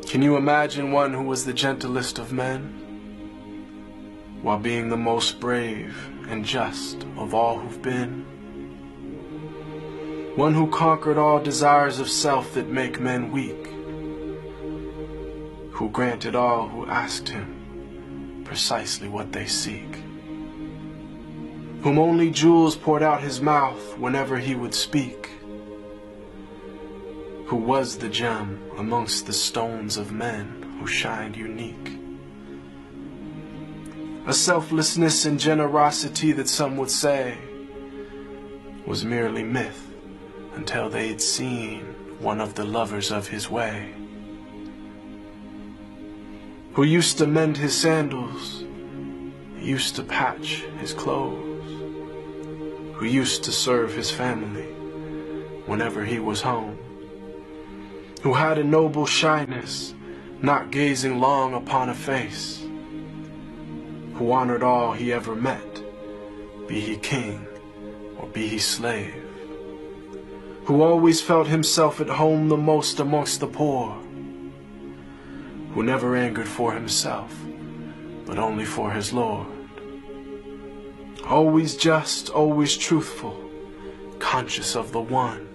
Can you imagine one who was the gentlest of men, while being the most brave and just of all who've been? One who conquered all desires of self that make men weak, who granted all who asked him precisely what they seek, whom only jewels poured out his mouth whenever he would speak, who was the gem amongst the stones of men who shined unique. A selflessness and generosity that some would say was merely myth until they had seen one of the lovers of his way, who used to mend his sandals, used to patch his clothes, who used to serve his family whenever he was home, who had a noble shyness, not gazing long upon a face, who honored all he ever met, be he king or be he slave, who always felt himself at home the most amongst the poor, who never angered for himself, but only for his Lord, always just, always truthful, conscious of the one,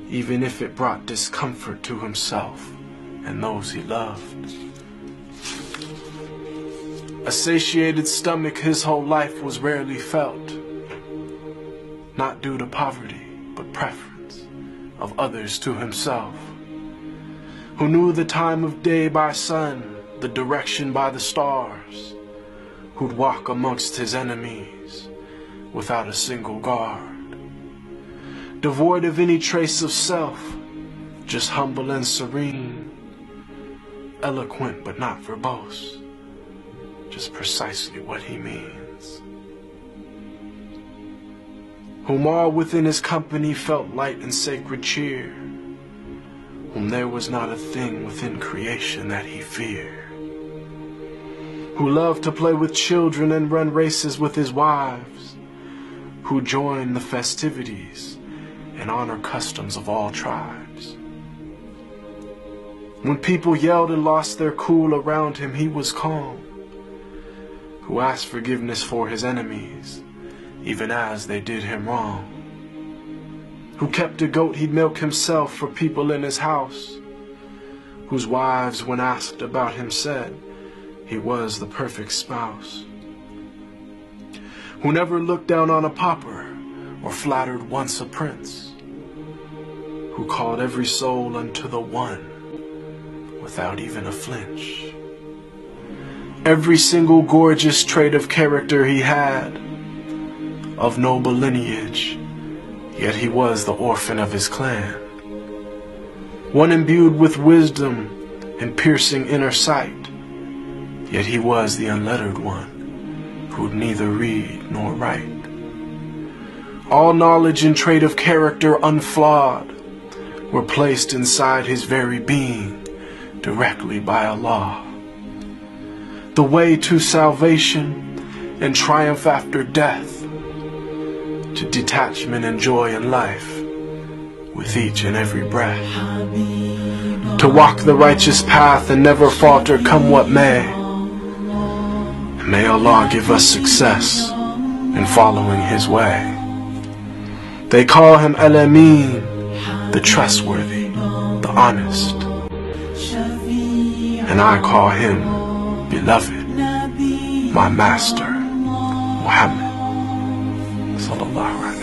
even if it brought discomfort to himself and those he loved. A satiated stomach his whole life was rarely felt, not due to poverty, but preference of others to himself, who knew the time of day by sun, the direction by the stars, who'd walk amongst his enemies without a single guard, devoid of any trace of self, just humble and serene, eloquent but not verbose, just precisely what he means, whom all within his company felt light and sacred cheer, whom there was not a thing within creation that he feared, who loved to play with children and run races with his wives, who joined the festivities and honor customs of all tribes. When people yelled and lost their cool around him, he was calm, who asked forgiveness for his enemies, even as they did him wrong, who kept a goat he'd milk himself for people in his house, whose wives, when asked about him, said he was the perfect spouse, who never looked down on a pauper or flattered once a prince, who called every soul unto the one without even a flinch. Every single gorgeous trait of character he had, of noble lineage, yet he was the orphan of his clan, one imbued with wisdom and piercing inner sight, yet he was the unlettered one, who'd neither read nor write. All knowledge and trait of character unflawed were placed inside his very being directly by Allah. The way to salvation and triumph after death, to detachment and joy in life with each and every breath, to walk the righteous path and never falter come what may. And may Allah give us success in following his way. They call him Al-Amin, the trustworthy, the honest, and I call him beloved, my master, Muhammad sallallahu alaihi wasallam.